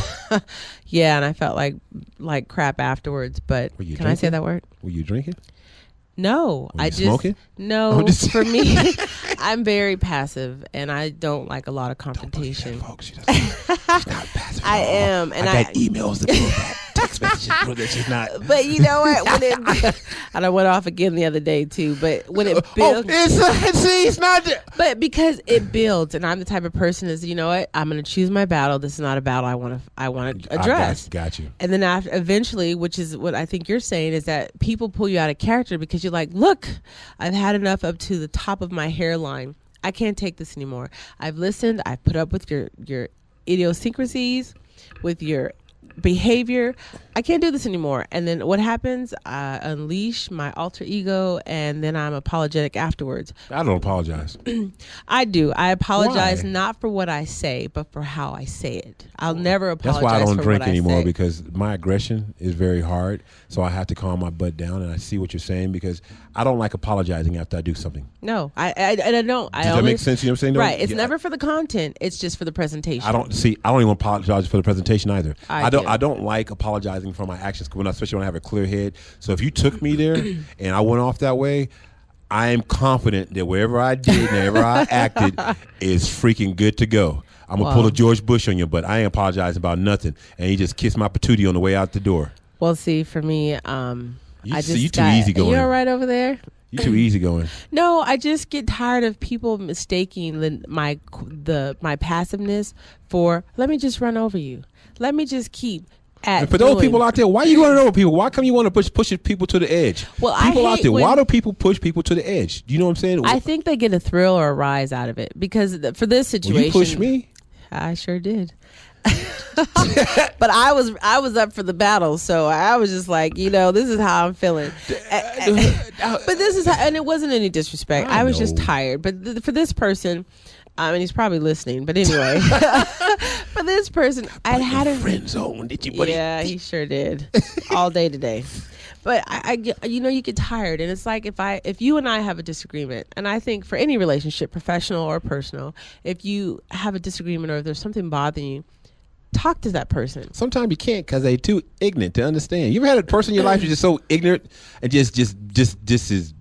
yeah, and I felt like crap afterwards. But can I say that word? Were you drinking? No, I just smoking? No. For me, I'm very passive, and I don't like a lot of confrontation. Don't folks. She's not passive. I am, and I got emails to prove that. Text messages prove that she's not. But you know what? And I went off again the other day too. But when it builds, it's not. But because it builds, and I'm the type of person is, you know what? I'm going to choose my battle. This is not a battle I want to address. Got you. And then eventually, which is what I think you're saying, is that people pull you out of character because you're like, look, I've had enough up to the top of my hairline. I can't take this anymore. I've listened. I've put up with your idiosyncrasies, with your behavior. I can't do this anymore. And then what happens? I unleash my alter ego, and then I'm apologetic afterwards. I don't apologize. I do. I apologize. Why? Not for what I say, but for how I say it. I'll never apologize. That's why I don't drink anymore, say. Because my aggression is very hard. So I have to calm my butt down, and I see what you're saying, because I don't like apologizing after I do something. No, I don't. Does that make sense? You know what I'm saying? Right. It's never for the content. It's just for the presentation. I don't even apologize for the presentation either. I don't like apologizing for my actions, especially when I have a clear head. So if you took me there and I went off that way, I am confident that wherever I did and wherever I acted is freaking good to go. I'm going to pull a George Bush on you, but I ain't apologizing about nothing. And he just kissed my patootie on the way out the door. Well, see, for me, you too easygoing. You're right over there. You too easygoing. No, I just get tired of people mistaking my passiveness for, let me just run over you. Let me just keep and for those people out there, why are you running over people? Why come you want to push people to the edge? Well, people out there, why do people push people to the edge? Do you know what I'm saying? I think they get a thrill or a rise out of it, because for this situation, you pushed me. I sure did. But I was up for the battle, so I was just like, this is how I'm feeling. But this is how, and it wasn't any disrespect. I was just tired. But for this person, and he's probably listening, but anyway, for this person, I had a friend zone. Did you? Buddy? Yeah, he sure did, all day today. But you get tired, and it's like if you and I have a disagreement, and I think for any relationship, professional or personal, if you have a disagreement or if there's something bothering you, talk to that person. Sometimes you can't because they're too ignorant to understand. You ever had a person in your life who's just so ignorant and just is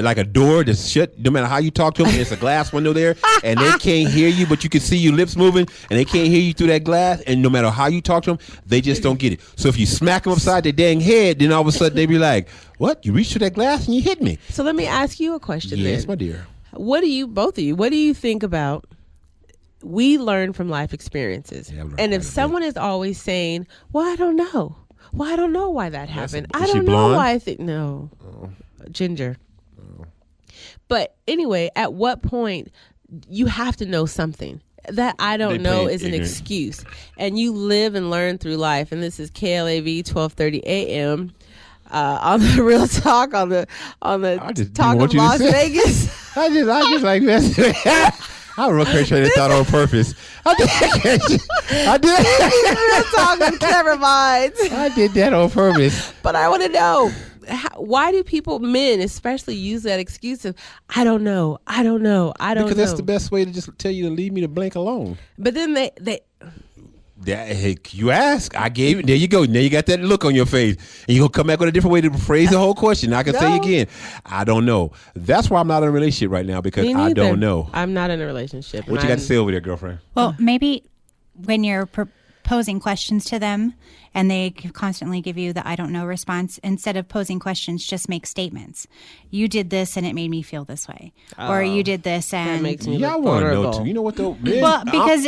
like a door that's shut, no matter how you talk to them, there's a glass window there, and they can't hear you, but you can see your lips moving, and they can't hear you through that glass, and no matter how you talk to them, they just don't get it. So if you smack them upside their dang head, then all of a sudden they be like, what? You reached through that glass and you hit me. So let me ask you a question then. Yes, my dear. What do you think about, we learn from life experiences. Yeah, and if someone is always saying, well, I don't know. Well, I don't know why that happened. I don't know why I think, no. Ginger. But anyway, at what point you have to know something? That I don't know is an excuse. And you live and learn through life. And this is KLAV 1230 AM on the Real Talk, on the Talk of Las Vegas. I just like this. I don't know if they thought on purpose. I did. Real Talk with Clever Minds. I did that on purpose. But I want to know, why do men especially use that excuse of, I don't know. Because that's the best way to just tell you to leave me the blank alone. But then they You ask, I gave it. There you go. Now you got that look on your face, and you gonna come back with a different way to phrase the whole question. I can say again, I don't know. That's why I'm not in a relationship right now, because I don't know. I'm not in a relationship. What you got to say over there, girlfriend? Well, maybe when you're posing questions to them and they constantly give you the I don't know response, instead of posing questions, just make statements. You did this and it made me feel this way. Or you did this and that makes me Yeah, I look want to vulnerable. know too. You know what though? Men, well, because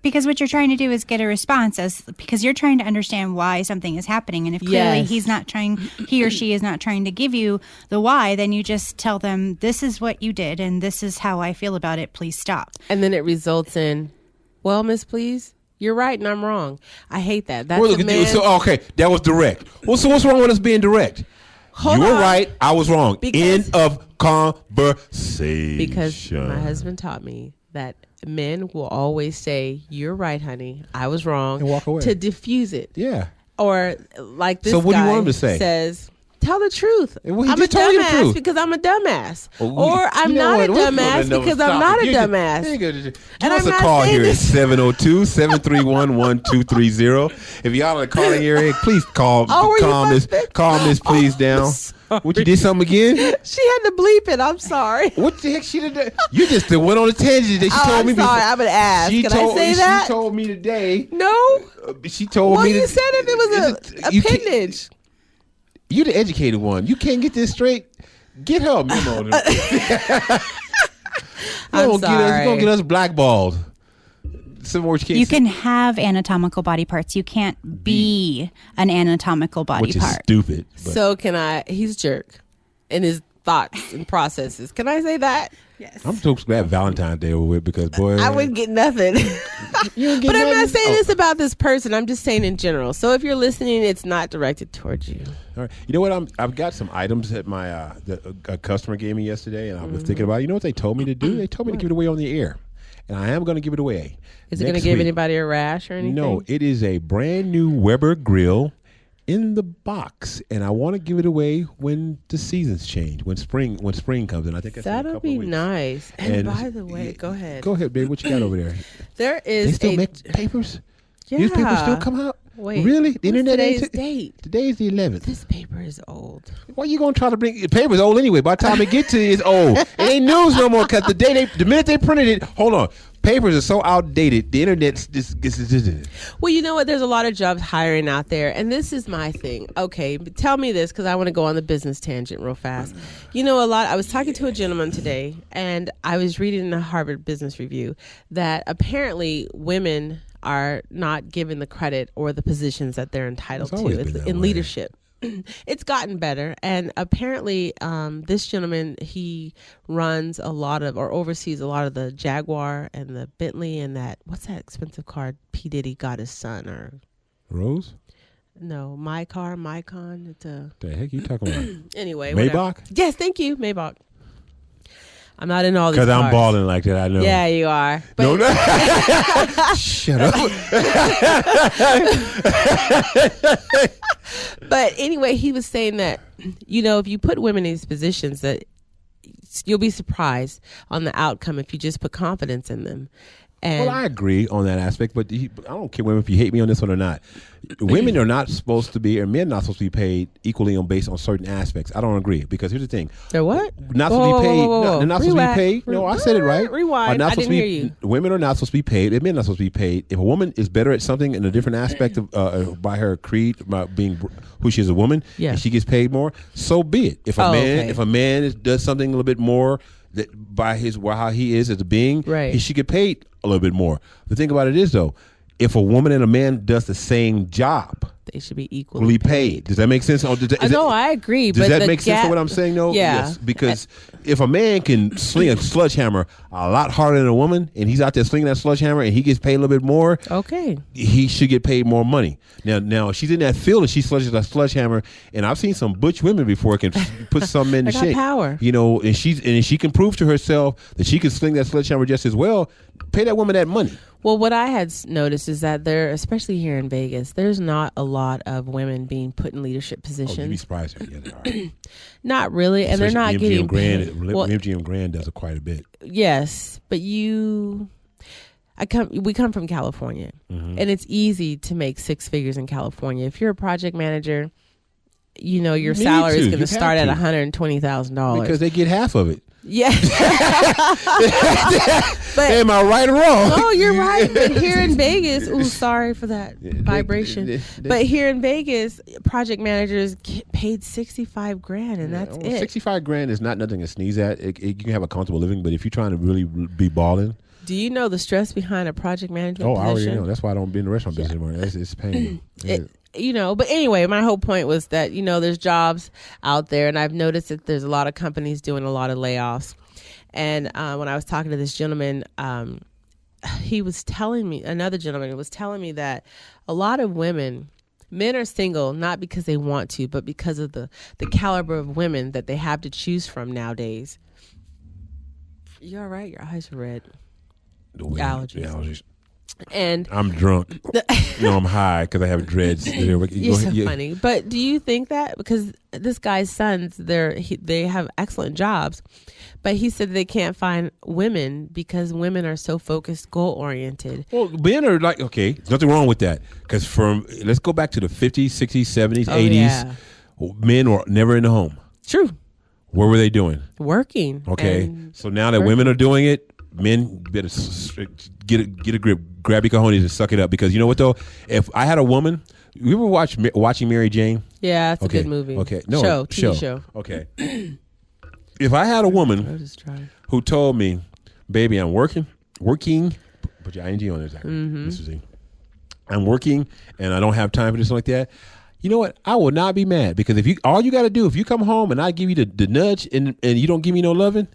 because what you're trying to do is get a response, because you're trying to understand why something is happening, and if clearly he or she is not trying to give you the why, then you just tell them, this is what you did and this is how I feel about it, please stop. And then it results in, well, Miss, please, you're right and I'm wrong. I hate that. That's well, a man. So okay, that was direct. Well, so what's wrong with us being direct? You were right, I was wrong. End of conversation. Because my husband taught me that men will always say, "You're right, honey. I was wrong," and walk away to diffuse it. Yeah. Or like this. So what guy do you want him to say? Says, "Tell the truth. Well, he I'm a just told you the dumbass truth. because I'm a dumbass." Oh, or I'm not a dumbass because I'm not a dumbass. Give And us I'm a not call saying here at this- 702-731-1230. If y'all in the calling area, please call Miss please down. What, you did something again? She had to bleep it. I'm sorry. What the heck she did? You just went on a tangent that she told I'm me. sorry. I'm gonna ask. Can I say that? She told me today. No. She told Well, me. you said it was an appendage. You the educated one. You can't get this straight. Get her a memo. I'm sorry. You're gonna get us blackballed. Some more You can have anatomical body parts. You can't be an anatomical body which is part. stupid. But. So can I? He's a jerk in his thoughts and processes. Can I say that? Yes. I'm so glad Valentine's Day over with, because boy, I wouldn't get nothing. You don't get But I'm nothing? not saying this about this person. I'm just saying in general. So if you're listening, it's not directed towards you. All right. You know what? I've got some items that a customer gave me yesterday, and I was thinking about. You know what they told me to do? They told me to give it away on the air, and I am going to give it away. Is it going to give anybody a rash or anything? No, it is a brand new Weber grill in the box, and I want to give it away when the seasons change, when spring comes in. I think that's in a That'll couple be of weeks. nice. And by the way, go ahead. Go ahead, babe. What you got over there? There They is still make papers? Yeah. Newspapers still come out? Wait, really? The what's internet ain't today's date? Today's the 11th. This paper is old. Why you gonna try to bring the paper's old anyway? By the time it get to you, it's old. It ain't news no more, because the minute they printed it, hold on. Papers are so outdated. The internet's just. Well, you know what? There's a lot of jobs hiring out there. And this is my thing. Okay, but tell me this, because I want to go on the business tangent real fast. You know, I was talking to a gentleman today, and I was reading in the Harvard Business Review that apparently women are not given the credit or the positions that they're entitled It's always to been that in way. leadership. It's gotten better, and apparently this gentleman, he runs a lot of, or oversees a lot of, the Jaguar and the Bentley and what's that expensive car P. Diddy got his son, or Rose? no, Mycon. It's a The heck you talking about? anyway. Maybach? Whatever. Yes, thank you, Maybach. I'm not in all these Because I'm cars. balling like that, I know. Yeah, you are. But No, no. Shut up. But anyway, he was saying that, you know, if you put women in these positions, that you'll be surprised on the outcome if you just put confidence in them. And Well, I agree on that aspect, but I don't care, women, if you hate me on this one or not. Women are not supposed to be, or men are not supposed to be paid equally based on certain aspects. I don't agree, because here's the thing. they're what? Not supposed to be paid. No, they're not supposed to be paid. No, I said it right. Rewind. Are not I supposed didn't to be, hear you. Women are not supposed to be paid. And men are not supposed to be paid. If a woman is better at something in a different aspect of by her creed, by being who she is, a woman, Yeah. and she gets paid more, so be it. If a man does something a little bit more that by how he is as a being, Right. he should get paid a little bit more. The thing about it is, though, if a woman and a man does the same job, They should be equally paid. Does that make sense? Or I agree. does but that the make sense gap- to what I'm saying, though? Yeah. Yes. Because if a man can sling a sledgehammer a lot harder than a woman, and he's out there slinging that sledgehammer, and he gets paid a little bit more, Okay. he should get paid more money. Now, if she's in that field and she sledges a sledgehammer, and I've seen some butch women before can put something in the They got shape. power. You know, and she can prove to herself that she can sling that sledgehammer just as well. Pay that woman that money. Well, what I had noticed is that there, especially here in Vegas, there's not a lot of women being put in leadership Oh, you'd be positions. surprised. Yeah, they are. Not really, and they're not Especially getting MGM Grand. paid. Well, MGM Grand does it quite a bit. yes, but we come from California, and it's easy to make six figures in California. If you're a project manager, your salary is going to start at $120,000 because they get half of it. Yeah. But am I right or wrong? Oh, you're right. But here in Vegas, sorry for that vibration. But here in Vegas, project managers get paid $65,000, and that's it. $65,000 is not nothing to sneeze at. You can have a comfortable living, but if you're trying to really be balling. Do you know the stress behind a project management position? I already know. That's why I don't be in the restaurant business anymore. It's painful. But anyway, my whole point was that, there's jobs out there, and I've noticed that there's a lot of companies doing a lot of layoffs. And when I was talking to this gentleman, another gentleman was telling me that a lot of men are single, not because they want to, but because of the caliber of women that they have to choose from nowadays. You all right? Your eyes are red. Allergies. And I'm drunk. I'm high because I have dreads. You're so funny. But do you think that because this guy's sons, they have excellent jobs, but he said they can't find women because women are so focused, goal oriented. Well, men are like, okay, there's nothing wrong with that because let's go back to the 50s, 60s, 70s, 80s. Yeah. Men were never in the home. True. What were they doing? Working. Okay. So now that women are doing it, men better get a grip, grab your cojones and suck it up. Because you know what though? If I had a woman, you ever watching Mary Jane? Yeah, it's a good movie. Okay, TV show. Okay. If I had a woman who told me, "Baby, I'm working, put your ing on there, Zachary. This is I'm working and I don't have time for this like that." You know what? I will not be mad because if you come home and I give you the nudge and you don't give me no loving,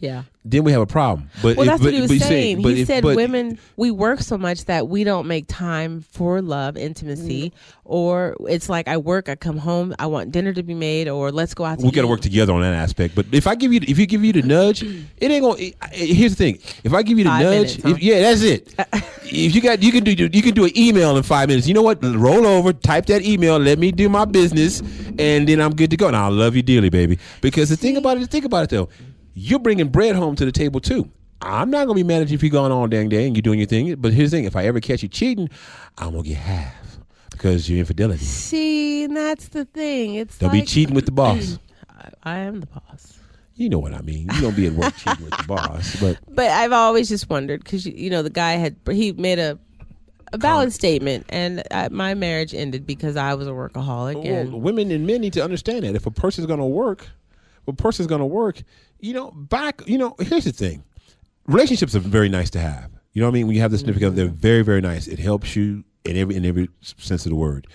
then we have a problem. But that's what he was saying. He said women, we work so much that we don't make time for love, intimacy, or it's like I work, I come home, I want dinner to be made, or let's go out to eat. We got to work together on that aspect. But if you give you the nudge, it ain't gonna. Here's the thing: if I give you the 5 nudge, minutes, that's it. If you can do an email in 5 minutes. You know what? Roll over, type that email, let me do my business, and then I'm good to go. And I love you dearly, baby. Because think about it though. You're bringing bread home to the table too. I'm not gonna be mad at you if you're gone all dang day and you're doing your thing. But here's the thing: if I ever catch you cheating, I'm gonna get half because you're infidelity. See, and that's the thing. Don't be cheating with the boss. I am the boss. You know what I mean. You don't be at work cheating with the boss. But I've always just wondered because the guy he made a valid statement, and my marriage ended because I was a workaholic. Well, women and men need to understand that if a person's gonna work. Here's the thing. Relationships are very nice to have. You know what I mean? When you have the significant other, they're very, very nice. It helps you in every sense of the word.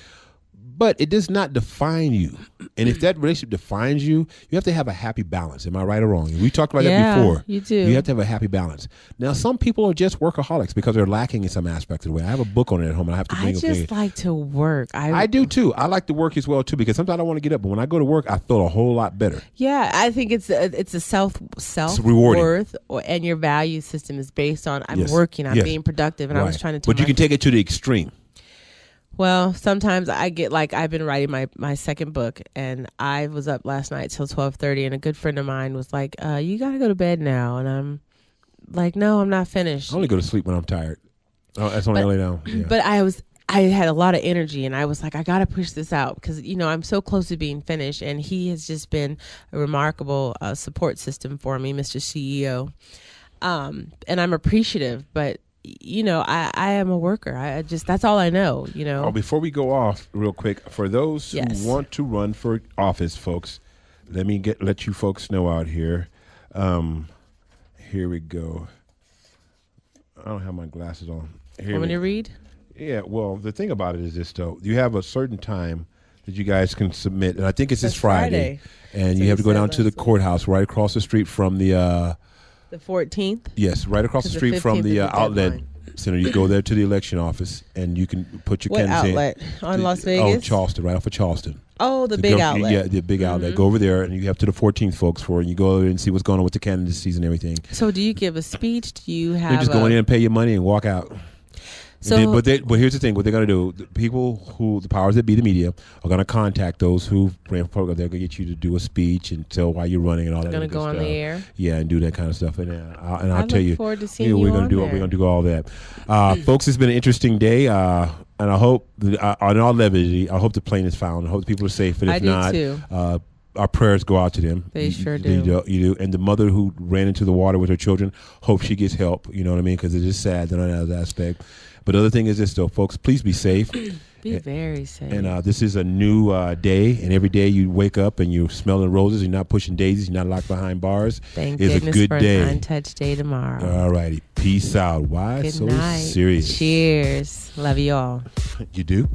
But it does not define you. And if that relationship defines you, you have to have a happy balance. Am I right or wrong? We talked about that before. You do. You have to have a happy balance. Now, some people are just workaholics because they're lacking in some aspect of the way. I have a book on it at home, and I have to bring I just like to work. I do too. I like to work as well too because sometimes I want to get up, but when I go to work, I feel a whole lot better. Yeah, I think it's a self worth, and your value system is based on I'm working, I'm being productive, and I was trying to. But you can take it to the extreme. Well, sometimes I get I've been writing my second book, and I was up last night till 12:30, and a good friend of mine was like, you got to go to bed now. And I'm like, no, I'm not finished. I only go to sleep when I'm tired. Oh, that's only lay down. Yeah. But I had a lot of energy, and I was like, I got to push this out because, I'm so close to being finished, and he has just been a remarkable support system for me, Mr. CEO. And I'm appreciative, but I am a worker. That's all I know, Oh, before we go off real quick, for those who want to run for office, folks, let you folks know out here. Here we go. I don't have my glasses on. Want me to read? Yeah, well, the thing about it is this, though. You have a certain time that you guys can submit, and I think it's this Friday. And you have to go down to the courthouse right across the street from the 14th? Yes, right across the street from the outlet center. You go there to the election office, and you can put your candidates in. What outlet? On Las Vegas? Oh, Charleston, right off of Charleston. Oh, the big outlet. Yeah, the big outlet. Go over there, and you have to the 14th, folks, and you go over and see what's going on with the candidacies and everything. So do you give a speech? Do you have You just go in there and pay your money and walk out. So, but here's the thing: what they're going to do, the powers that be, the media, are going to contact those who ran for program. They're going to get you to do a speech and tell why you're running and all that. Going to go on stuff. the air, and do that kind of stuff. And I'll tell you, forward to seeing you we're going to do all that, folks. It's been an interesting day, and I hope, on all levity, I hope the plane is found. I hope the people are safe. And if not, too. Our prayers go out to them. They sure do. You do. And the mother who ran into the water with her children, hope she gets help. You know what I mean? Because it is sad on that aspect. But the other thing is this, though, folks, please be safe. Be very safe. And this is a new day, and every day you wake up and you're smelling roses, you're not pushing daisies, you're not locked behind bars. Thank it's goodness a good for day. an untouched day tomorrow. All righty. Peace out. Why Good so night. serious? Cheers. Love you all. You do?